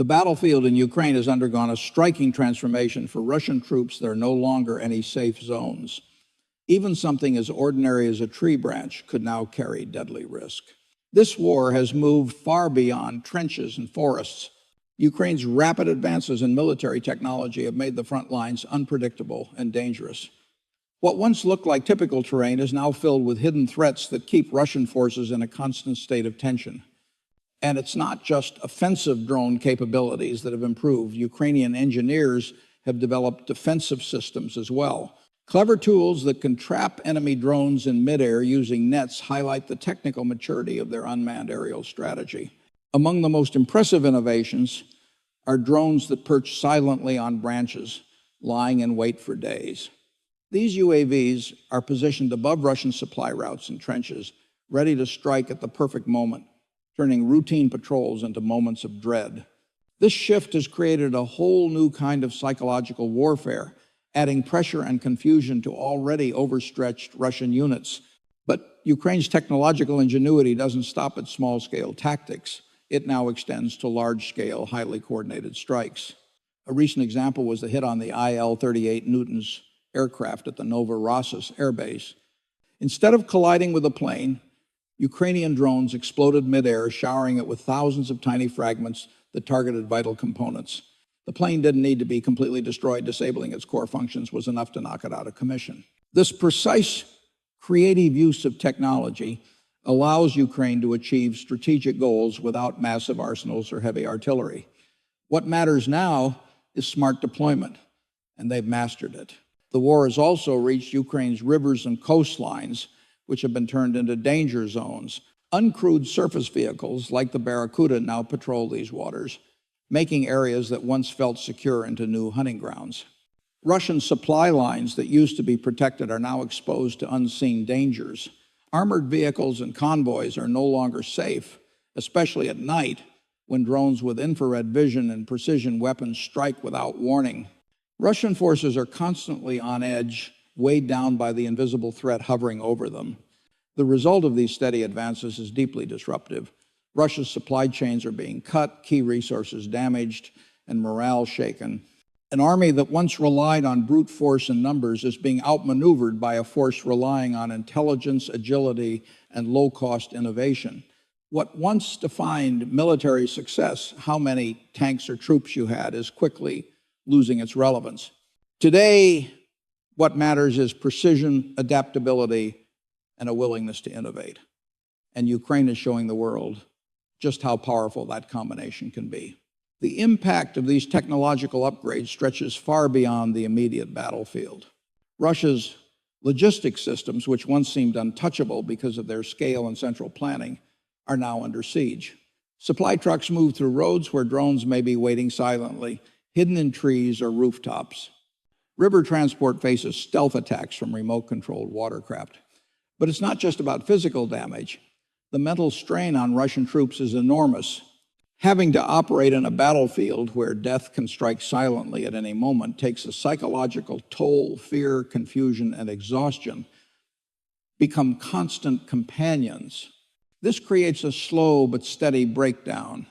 The battlefield in Ukraine has undergone a striking transformation. For Russian troops, there are no longer any safe zones. Even something as ordinary as a tree branch could now carry deadly risk. This war has moved far beyond trenches and forests. Ukraine's rapid advances in military technology have made the front lines unpredictable and dangerous. What once looked like typical terrain is now filled with hidden threats that keep Russian forces in a constant state of tension. And it's not just offensive drone capabilities that have improved. Ukrainian engineers have developed defensive systems as well. Clever tools that can trap enemy drones in midair using nets highlight the technical maturity of their unmanned aerial strategy. Among the most impressive innovations are drones that perch silently on branches, lying in wait for days. These UAVs are positioned above Russian supply routes and trenches, ready to strike at the perfect moment, turning routine patrols into moments of dread. This shift has created a whole new kind of psychological warfare, adding pressure and confusion to already overstretched Russian units. But Ukraine's technological ingenuity doesn't stop at small-scale tactics. It now extends to large-scale, highly coordinated strikes. A recent example was the hit on the IL-38 Newton's aircraft at the Novorossiysk air base. Instead of colliding with a plane, Ukrainian drones exploded midair, showering it with thousands of tiny fragments that targeted vital components. The plane didn't need to be completely destroyed. Disabling its core functions was enough to knock it out of commission. This precise, creative use of technology allows Ukraine to achieve strategic goals without massive arsenals or heavy artillery. What matters now is smart deployment, and they've mastered it. The war has also reached Ukraine's rivers and coastlines, which have been turned into danger zones. Uncrewed surface vehicles like the Barracuda now patrol these waters, making areas that once felt secure into new hunting grounds. Russian supply lines that used to be protected are now exposed to unseen dangers. Armored vehicles and convoys are no longer safe, especially at night when drones with infrared vision and precision weapons strike without warning. Russian forces are constantly on edge, weighed down by the invisible threat hovering over them. The result of these steady advances is deeply disruptive. Russia's supply chains are being cut, key resources damaged, and morale shaken. An army that once relied on brute force and numbers is being outmaneuvered by a force relying on intelligence, agility, and low-cost innovation. What once defined military success, how many tanks or troops you had, is quickly losing its relevance. Today, what matters is precision, adaptability, and a willingness to innovate. And Ukraine is showing the world just how powerful that combination can be. The impact of these technological upgrades stretches far beyond the immediate battlefield. Russia's logistics systems, which once seemed untouchable because of their scale and central planning, are now under siege. Supply trucks move through roads where drones may be waiting silently, hidden in trees or rooftops. River transport faces stealth attacks from remote-controlled watercraft. But it's not just about physical damage. The mental strain on Russian troops is enormous. Having to operate in a battlefield where death can strike silently at any moment takes a psychological toll. Fear, confusion, and exhaustion become constant companions. This creates a slow but steady breakdown,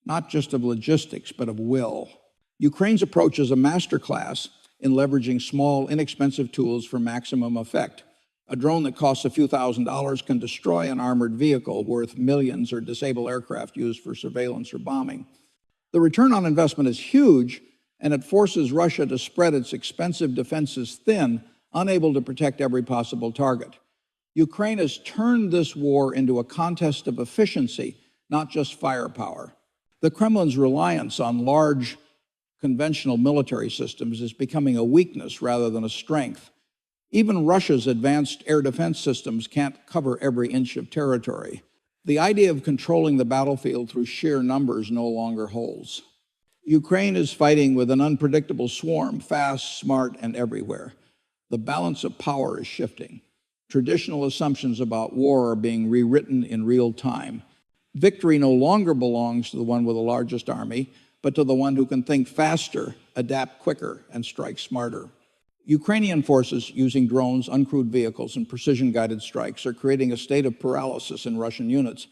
not just of logistics, but of will. Ukraine's approach is a masterclass in leveraging small, inexpensive tools for maximum effect. A drone that costs a few $1,000s can destroy an armored vehicle worth millions or disable aircraft used for surveillance or bombing. The return on investment is huge, and it forces Russia to spread its expensive defenses thin, unable to protect every possible target. Ukraine has turned this war into a contest of efficiency, not just firepower. The Kremlin's reliance on large, conventional military systems is becoming a weakness rather than a strength. Even Russia's advanced air defense systems can't cover every inch of territory. The idea of controlling the battlefield through sheer numbers no longer holds. Ukraine is fighting with an unpredictable swarm, fast, smart, and everywhere. The balance of power is shifting. Traditional assumptions about war are being rewritten in real time. Victory no longer belongs to the one with the largest army, but to the one who can think faster, adapt quicker, and strike smarter. Ukrainian forces using drones, uncrewed vehicles, and precision-guided strikes are creating a state of paralysis in Russian units.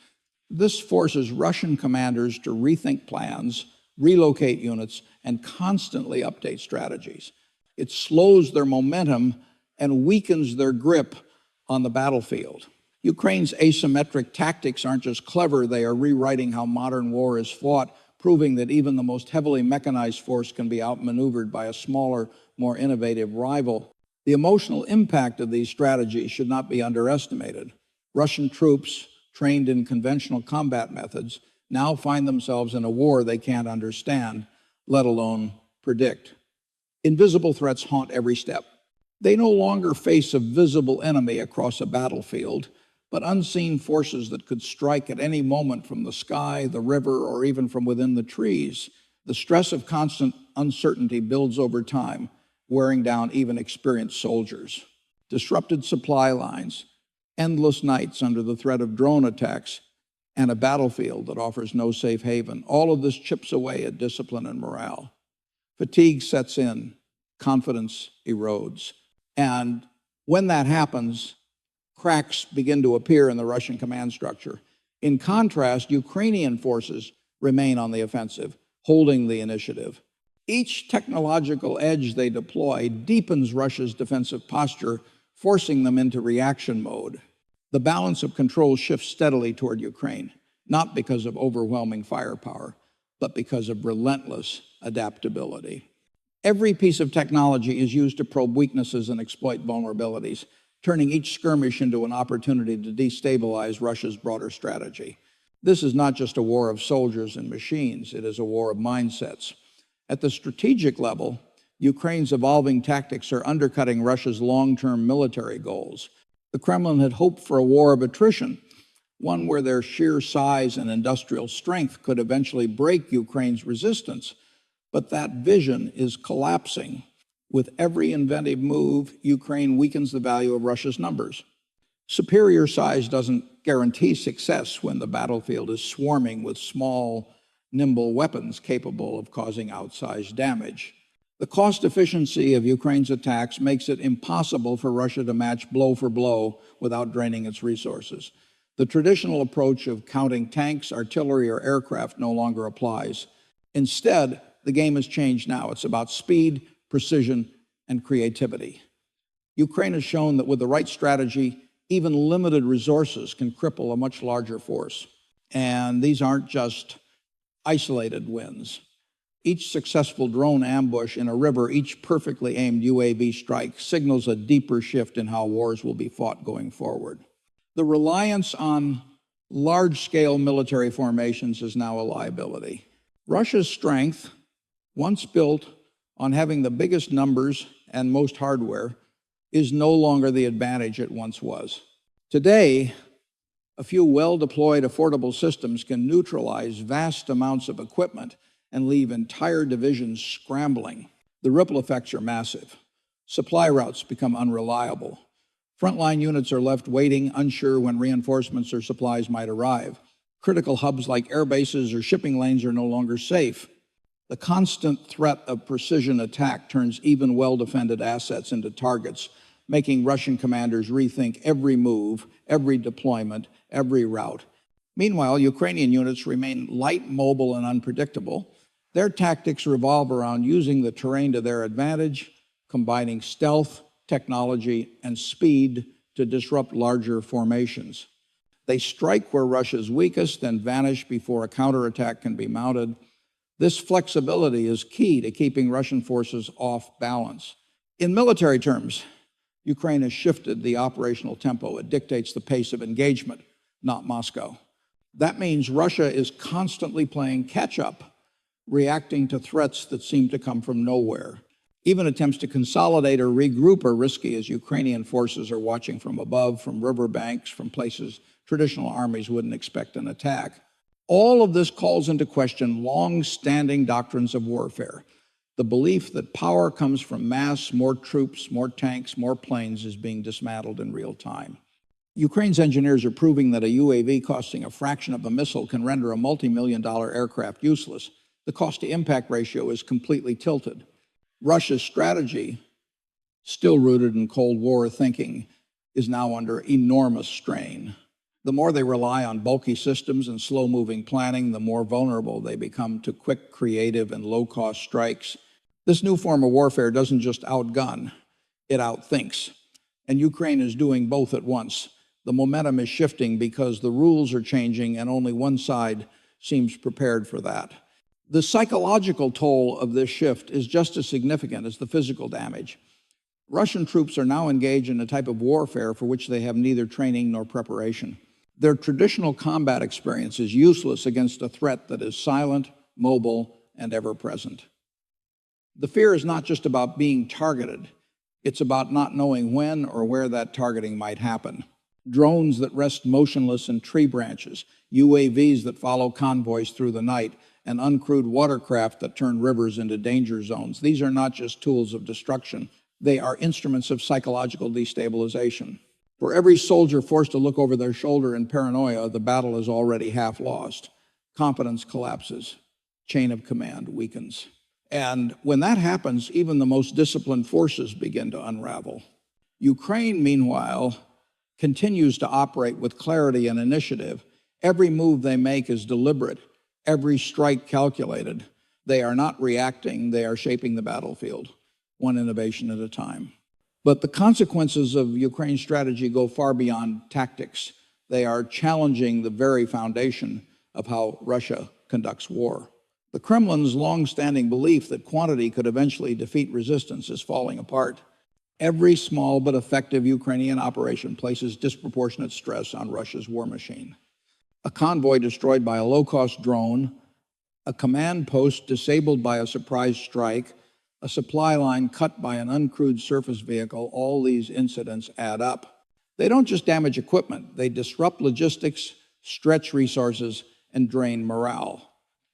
This forces Russian commanders to rethink plans, relocate units, and constantly update strategies. It slows their momentum and weakens their grip on the battlefield. Ukraine's asymmetric tactics aren't just clever, they are rewriting how modern war is fought, proving that even the most heavily mechanized force can be outmaneuvered by a smaller, more innovative rival. The emotional impact of these strategies should not be underestimated. Russian troops, trained in conventional combat methods, now find themselves in a war they can't understand, let alone predict. Invisible threats haunt every step. They no longer face a visible enemy across a battlefield, but unseen forces that could strike at any moment from the sky, the river, or even from within the trees. The stress of constant uncertainty builds over time, wearing down even experienced soldiers. Disrupted supply lines, endless nights under the threat of drone attacks, and a battlefield that offers no safe haven. All of this chips away at discipline and morale. Fatigue sets in, confidence erodes. And when that happens, cracks begin to appear in the Russian command structure. In contrast, Ukrainian forces remain on the offensive, holding the initiative. Each technological edge they deploy deepens Russia's defensive posture, forcing them into reaction mode. The balance of control shifts steadily toward Ukraine, not because of overwhelming firepower, but because of relentless adaptability. Every piece of technology is used to probe weaknesses and exploit vulnerabilities, turning each skirmish into an opportunity to destabilize Russia's broader strategy. This is not just a war of soldiers and machines, it is a war of mindsets. At the strategic level, Ukraine's evolving tactics are undercutting Russia's long-term military goals. The Kremlin had hoped for a war of attrition, one where their sheer size and industrial strength could eventually break Ukraine's resistance. But that vision is collapsing. With every inventive move, Ukraine weakens the value of Russia's numbers. Superior size doesn't guarantee success when the battlefield is swarming with small, nimble weapons capable of causing outsized damage. The cost efficiency of Ukraine's attacks makes it impossible for Russia to match blow for blow without draining its resources. The traditional approach of counting tanks, artillery, or aircraft no longer applies. Instead, the game has changed now. It's about speed, precision, and creativity. Ukraine has shown that with the right strategy, even limited resources can cripple a much larger force. And these aren't just isolated wins. Each successful drone ambush in a river, each perfectly aimed UAV strike signals a deeper shift in how wars will be fought going forward. The reliance on large-scale military formations is now a liability. Russia's strength, once built on having the biggest numbers and most hardware, is no longer the advantage it once was. Today, a few well-deployed, affordable systems can neutralize vast amounts of equipment and leave entire divisions scrambling. The ripple effects are massive. Supply routes become unreliable. Frontline units are left waiting, unsure when reinforcements or supplies might arrive. Critical hubs like air bases or shipping lanes are no longer safe. The constant threat of precision attack turns even well-defended assets into targets, making Russian commanders rethink every move, every deployment, every route. Meanwhile, Ukrainian units remain light, mobile, and unpredictable. Their tactics revolve around using the terrain to their advantage, combining stealth, technology, and speed to disrupt larger formations. They strike where Russia's weakest and vanish before a counterattack can be mounted. This flexibility is key to keeping Russian forces off balance. In military terms, Ukraine has shifted the operational tempo. It dictates the pace of engagement, not Moscow. That means Russia is constantly playing catch-up, reacting to threats that seem to come from nowhere. Even attempts to consolidate or regroup are risky as Ukrainian forces are watching from above, from riverbanks, from places traditional armies wouldn't expect an attack. All of this calls into question long-standing doctrines of warfare. The belief that power comes from mass, more troops, more tanks, more planes is being dismantled in real time. Ukraine's engineers are proving that a UAV costing a fraction of a missile can render a multi-million-dollar aircraft useless. The cost-to-impact ratio is completely tilted. Russia's strategy, still rooted in Cold War thinking, is now under enormous strain. The more they rely on bulky systems and slow-moving planning, the more vulnerable they become to quick, creative, and low-cost strikes. This new form of warfare doesn't just outgun, it outthinks. And Ukraine is doing both at once. The momentum is shifting because the rules are changing and only one side seems prepared for that. The psychological toll of this shift is just as significant as the physical damage. Russian troops are now engaged in a type of warfare for which they have neither training nor preparation. Their traditional combat experience is useless against a threat that is silent, mobile, and ever-present. The fear is not just about being targeted. It's about not knowing when or where that targeting might happen. Drones that rest motionless in tree branches, UAVs that follow convoys through the night, and uncrewed watercraft that turn rivers into danger zones. These are not just tools of destruction. They are instruments of psychological destabilization. For every soldier forced to look over their shoulder in paranoia, the battle is already half lost. Confidence collapses. Chain of command weakens. And when that happens, even the most disciplined forces begin to unravel. Ukraine, meanwhile, continues to operate with clarity and initiative. Every move they make is deliberate, every strike calculated. They are not reacting, they are shaping the battlefield, one innovation at a time. But the consequences of Ukraine's strategy go far beyond tactics. They are challenging the very foundation of how Russia conducts war. The Kremlin's long-standing belief that quantity could eventually defeat resistance is falling apart. Every small but effective Ukrainian operation places disproportionate stress on Russia's war machine. A convoy destroyed by a low-cost drone, a command post disabled by a surprise strike, a supply line cut by an uncrewed surface vehicle, all these incidents add up. They don't just damage equipment, they disrupt logistics, stretch resources, and drain morale.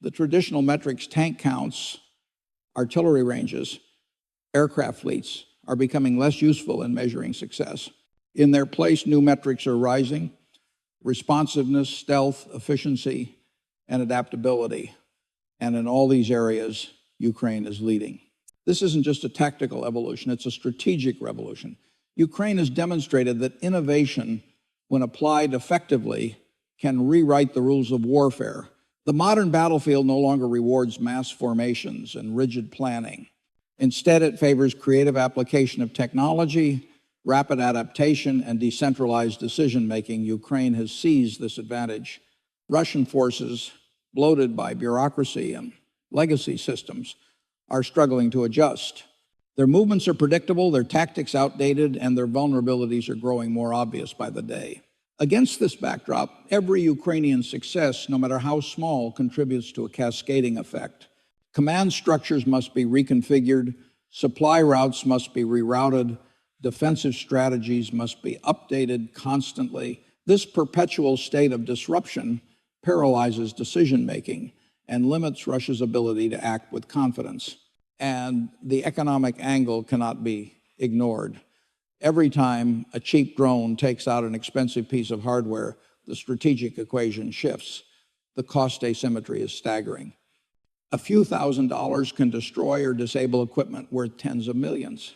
The traditional metrics, tank counts, artillery ranges, aircraft fleets, are becoming less useful in measuring success. In their place, new metrics are rising: responsiveness, stealth, efficiency, and adaptability. And in all these areas, Ukraine is leading. This isn't just a tactical evolution, it's a strategic revolution. Ukraine has demonstrated that innovation, when applied effectively, can rewrite the rules of warfare. The modern battlefield no longer rewards mass formations and rigid planning. Instead, it favors creative application of technology, rapid adaptation, and decentralized decision-making. Ukraine has seized this advantage. Russian forces, bloated by bureaucracy and legacy systems, are struggling to adjust. Their movements are predictable, their tactics outdated, and their vulnerabilities are growing more obvious by the day. Against this backdrop, every Ukrainian success, no matter how small, contributes to a cascading effect. Command structures must be reconfigured, supply routes must be rerouted, defensive strategies must be updated constantly. This perpetual state of disruption paralyzes decision-making and limits Russia's ability to act with confidence. And the economic angle cannot be ignored. Every time a cheap drone takes out an expensive piece of hardware, the strategic equation shifts. The cost asymmetry is staggering. A few $1,000s can destroy or disable equipment worth tens of millions.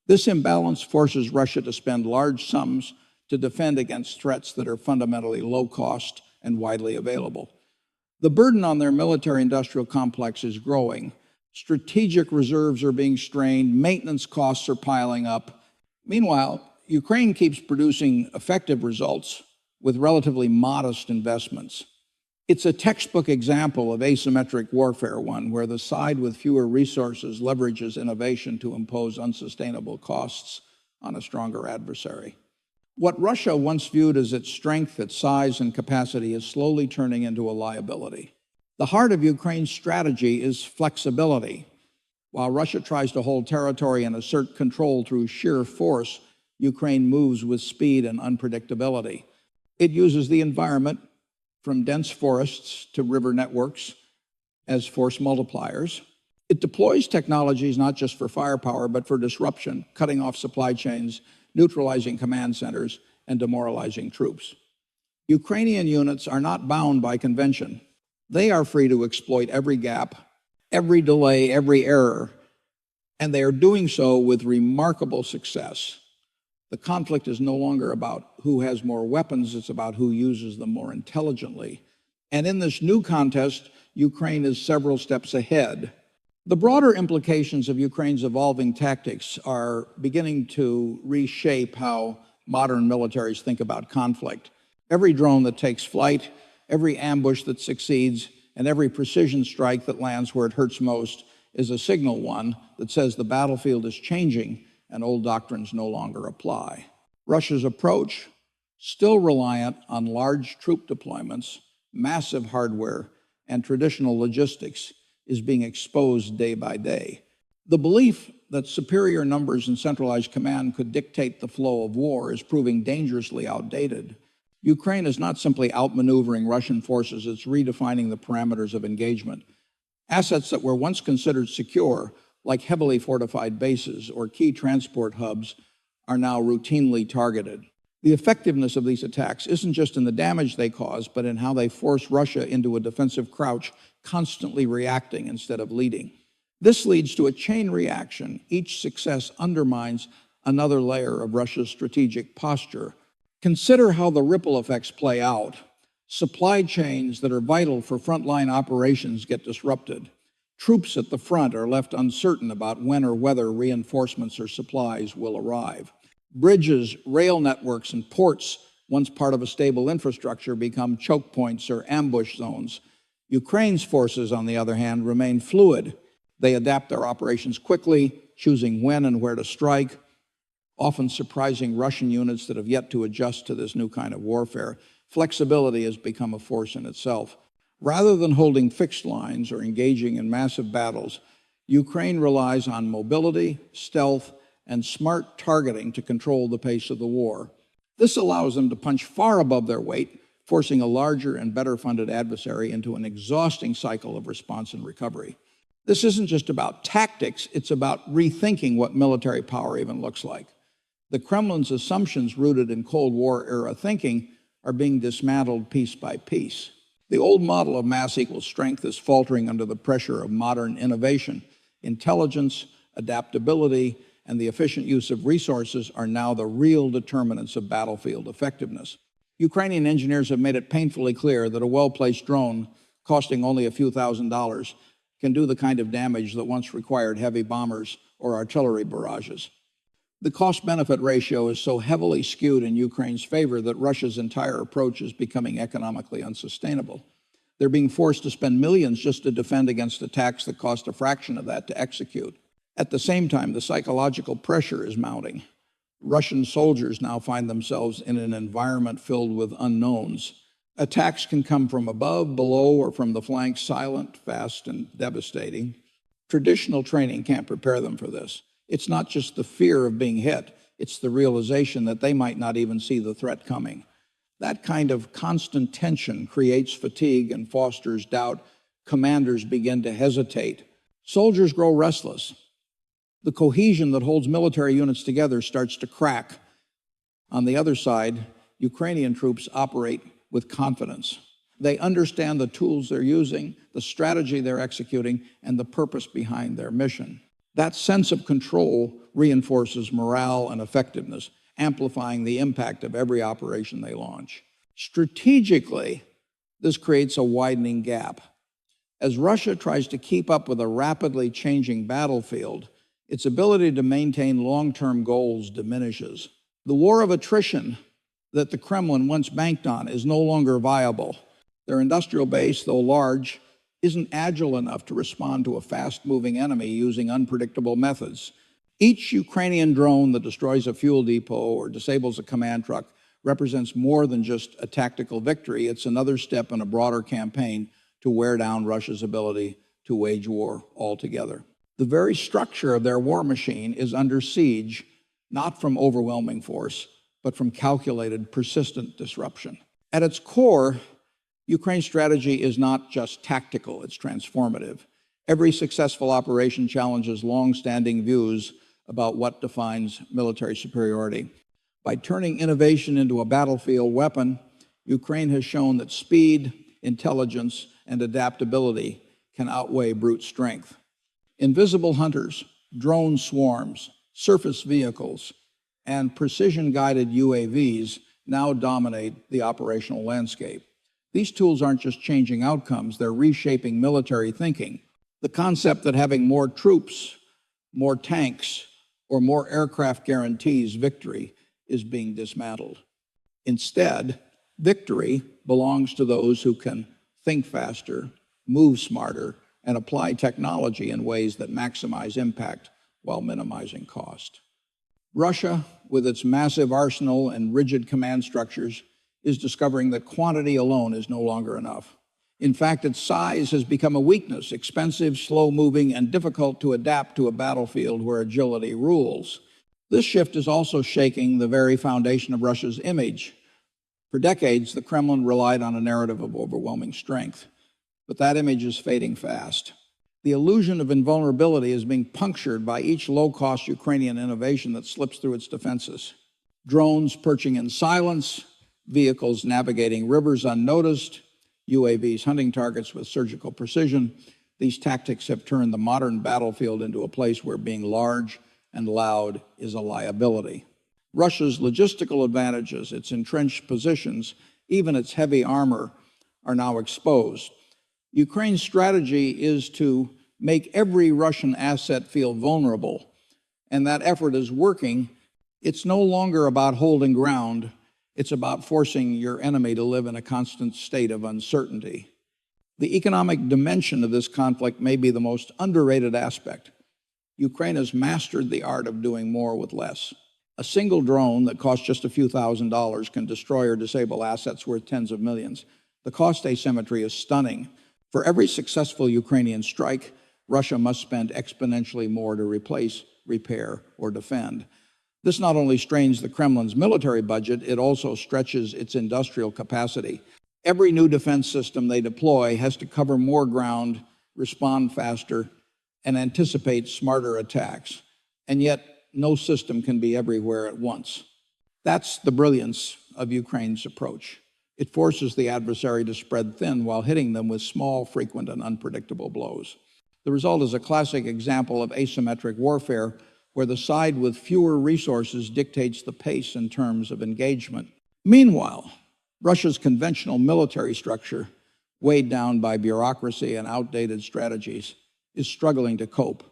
This imbalance forces Russia to spend large sums to defend against threats that are fundamentally low cost and widely available. The burden on their military-industrial complex is growing. Strategic reserves are being strained, maintenance costs are piling up. Meanwhile, Ukraine keeps producing effective results with relatively modest investments. It's a textbook example of asymmetric warfare, one where the side with fewer resources leverages innovation to impose unsustainable costs on a stronger adversary. What Russia once viewed as its strength, its size, and capacity is slowly turning into a liability. The heart of Ukraine's strategy is flexibility. While Russia tries to hold territory and assert control through sheer force, Ukraine moves with speed and unpredictability. It uses the environment, from dense forests to river networks, as force multipliers. It deploys technologies not just for firepower, but for disruption, cutting off supply chains, neutralizing command centers, and demoralizing troops. Ukrainian units are not bound by convention. They are free to exploit every gap, every delay, every error, and they are doing so with remarkable success. The conflict is no longer about who has more weapons, it's about who uses them more intelligently. And in this new contest, Ukraine is several steps ahead. The broader implications of Ukraine's evolving tactics are beginning to reshape how modern militaries think about conflict. Every drone that takes flight, every ambush that succeeds, and every precision strike that lands where it hurts most is a signal one that says the battlefield is changing and old doctrines no longer apply. Russia's approach, still reliant on large troop deployments, massive hardware, and traditional logistics, is being exposed day by day. The belief that superior numbers and centralized command could dictate the flow of war is proving dangerously outdated. Ukraine is not simply outmaneuvering Russian forces, it's redefining the parameters of engagement. Assets that were once considered secure, like heavily fortified bases or key transport hubs, are now routinely targeted. The effectiveness of these attacks isn't just in the damage they cause, but in how they force Russia into a defensive crouch, constantly reacting instead of leading. This leads to a chain reaction. Each success undermines another layer of Russia's strategic posture. Consider how the ripple effects play out. Supply chains that are vital for frontline operations get disrupted. Troops at the front are left uncertain about when or whether reinforcements or supplies will arrive. Bridges, rail networks, and ports, once part of a stable infrastructure, become choke points or ambush zones. Ukraine's forces, on the other hand, remain fluid. They adapt their operations quickly, choosing when and where to strike, often surprising Russian units that have yet to adjust to this new kind of warfare. Flexibility has become a force in itself. Rather than holding fixed lines or engaging in massive battles, Ukraine relies on mobility, stealth, and smart targeting to control the pace of the war. This allows them to punch far above their weight, forcing a larger and better funded adversary into an exhausting cycle of response and recovery. This isn't just about tactics, it's about rethinking what military power even looks like. The Kremlin's assumptions rooted in Cold War era thinking are being dismantled piece by piece. The old model of mass equals strength is faltering under the pressure of modern innovation. Intelligence, adaptability, and the efficient use of resources are now the real determinants of battlefield effectiveness. Ukrainian engineers have made it painfully clear that a well-placed drone costing only a few $1,000s can do the kind of damage that once required heavy bombers or artillery barrages. The cost-benefit ratio is so heavily skewed in Ukraine's favor that Russia's entire approach is becoming economically unsustainable. They're being forced to spend millions just to defend against attacks that cost a fraction of that to execute. At the same time, the psychological pressure is mounting. Russian soldiers now find themselves in an environment filled with unknowns. Attacks can come from above, below, or from the flanks, silent, fast, and devastating. Traditional training can't prepare them for this. It's not just the fear of being hit, it's the realization that they might not even see the threat coming. That kind of constant tension creates fatigue and fosters doubt. Commanders begin to hesitate. Soldiers grow restless. The cohesion that holds military units together starts to crack. On the other side, Ukrainian troops operate with confidence. They understand the tools they're using, the strategy they're executing, and the purpose behind their mission. That sense of control reinforces morale and effectiveness, amplifying the impact of every operation they launch. Strategically, this creates a widening gap. As Russia tries to keep up with a rapidly changing battlefield, its ability to maintain long-term goals diminishes. The war of attrition that the Kremlin once banked on is no longer viable. Their industrial base, though large, isn't agile enough to respond to a fast-moving enemy using unpredictable methods. Each Ukrainian drone that destroys a fuel depot or disables a command truck represents more than just a tactical victory. It's another step in a broader campaign to wear down Russia's ability to wage war altogether. The very structure of their war machine is under siege, not from overwhelming force, but from calculated, persistent disruption. At its core, Ukraine's strategy is not just tactical, it's transformative. Every successful operation challenges long-standing views about what defines military superiority. By turning innovation into a battlefield weapon, Ukraine has shown that speed, intelligence, and adaptability can outweigh brute strength. Invisible hunters, drone swarms, surface vehicles, and precision-guided UAVs now dominate the operational landscape. These tools aren't just changing outcomes, they're reshaping military thinking. The concept that having more troops, more tanks, or more aircraft guarantees victory is being dismantled. Instead, victory belongs to those who can think faster, move smarter, and apply technology in ways that maximize impact while minimizing cost. Russia, with its massive arsenal and rigid command structures, is discovering that quantity alone is no longer enough. In fact, its size has become a weakness, expensive, slow-moving, and difficult to adapt to a battlefield where agility rules. This shift is also shaking the very foundation of Russia's image. For decades, the Kremlin relied on a narrative of overwhelming strength, but that image is fading fast. The illusion of invulnerability is being punctured by each low-cost Ukrainian innovation that slips through its defenses. Drones perching in silence, vehicles navigating rivers unnoticed, UAVs hunting targets with surgical precision. These tactics have turned the modern battlefield into a place where being large and loud is a liability. Russia's logistical advantages, its entrenched positions, even its heavy armor are now exposed. Ukraine's strategy is to make every Russian asset feel vulnerable, and that effort is working. It's no longer about holding ground. It's about forcing your enemy to live in a constant state of uncertainty. The economic dimension of this conflict may be the most underrated aspect. Ukraine has mastered the art of doing more with less. A single drone that costs just a few $1,000s can destroy or disable assets worth tens of millions. The cost asymmetry is stunning. For every successful Ukrainian strike, Russia must spend exponentially more to replace, repair, or defend. This not only strains the Kremlin's military budget, it also stretches its industrial capacity. Every new defense system they deploy has to cover more ground, respond faster, and anticipate smarter attacks. And yet, no system can be everywhere at once. That's the brilliance of Ukraine's approach. It forces the adversary to spread thin while hitting them with small, frequent, and unpredictable blows. The result is a classic example of asymmetric warfare, where the side with fewer resources dictates the pace and terms of engagement. Meanwhile, Russia's conventional military structure, weighed down by bureaucracy and outdated strategies, is struggling to cope.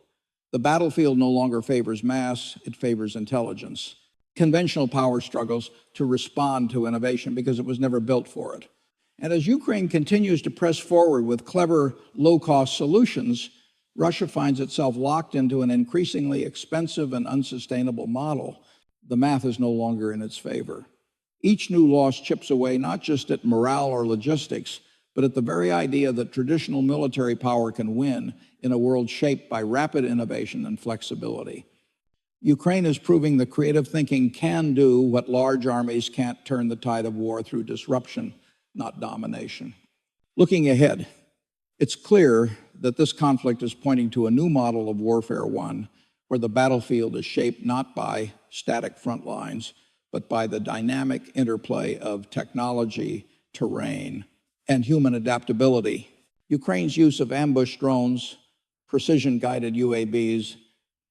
The battlefield no longer favors mass, it favors intelligence. Conventional power struggles to respond to innovation because it was never built for it. And as Ukraine continues to press forward with clever, low-cost solutions, Russia finds itself locked into an increasingly expensive and unsustainable model. The math is no longer in its favor. Each new loss chips away not just at morale or logistics, but at the very idea that traditional military power can win in a world shaped by rapid innovation and flexibility. Ukraine is proving that creative thinking can do what large armies can't: turn the tide of war through disruption, not domination. Looking ahead, it's clear that this conflict is pointing to a new model of warfare, one where the battlefield is shaped not by static front lines, but by the dynamic interplay of technology, terrain, and human adaptability. Ukraine's use of ambush drones, precision-guided UAVs,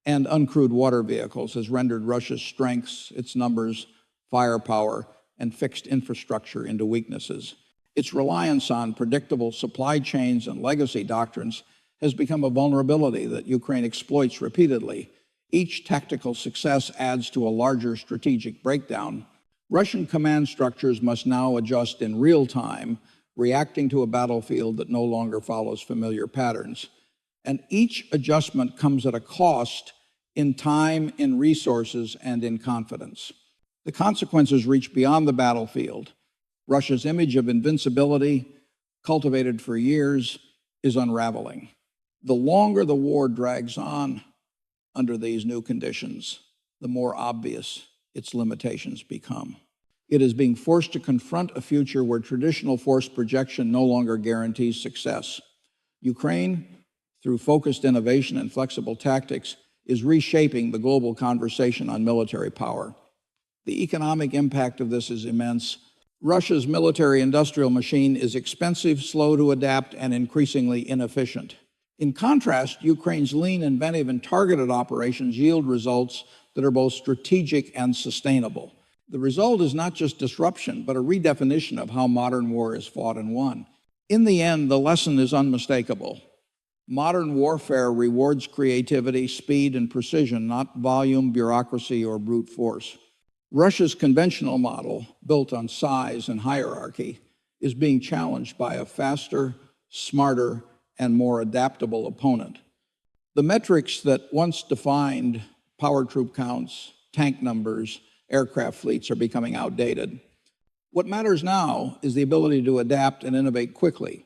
and uncrewed water vehicles has rendered Russia's strengths, its numbers, firepower, and fixed infrastructure into weaknesses. Its reliance on predictable supply chains and legacy doctrines has become a vulnerability that Ukraine exploits repeatedly. Each tactical success adds to a larger strategic breakdown. Russian command structures must now adjust in real time, reacting to a battlefield that no longer follows familiar patterns. And each adjustment comes at a cost in time, in resources, and in confidence. The consequences reach beyond the battlefield. Russia's image of invincibility, cultivated for years, is unraveling. The longer the war drags on under these new conditions, the more obvious its limitations become. It is being forced to confront a future where traditional force projection no longer guarantees success. Ukraine, through focused innovation and flexible tactics, is reshaping the global conversation on military power. The economic impact of this is immense. Russia's military-industrial machine is expensive, slow to adapt, and increasingly inefficient. In contrast, Ukraine's lean, inventive, and targeted operations yield results that are both strategic and sustainable. The result is not just disruption, but a redefinition of how modern war is fought and won. In the end, the lesson is unmistakable. Modern warfare rewards creativity, speed, and precision, not volume, bureaucracy, or brute force. Russia's conventional model, built on size and hierarchy, is being challenged by a faster, smarter, and more adaptable opponent. The metrics that once defined power troop counts, tank numbers, aircraft fleets are becoming outdated. What matters now is the ability to adapt and innovate quickly.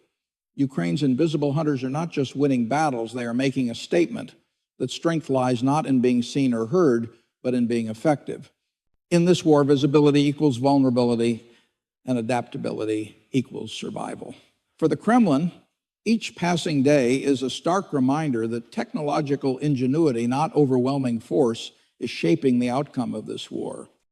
Ukraine's invisible hunters are not just winning battles, they are making a statement that strength lies not in being seen or heard, but in being effective. In this war, visibility equals vulnerability, and adaptability equals survival. For the Kremlin, each passing day is a stark reminder that technological ingenuity, not overwhelming force, is shaping the outcome of this war.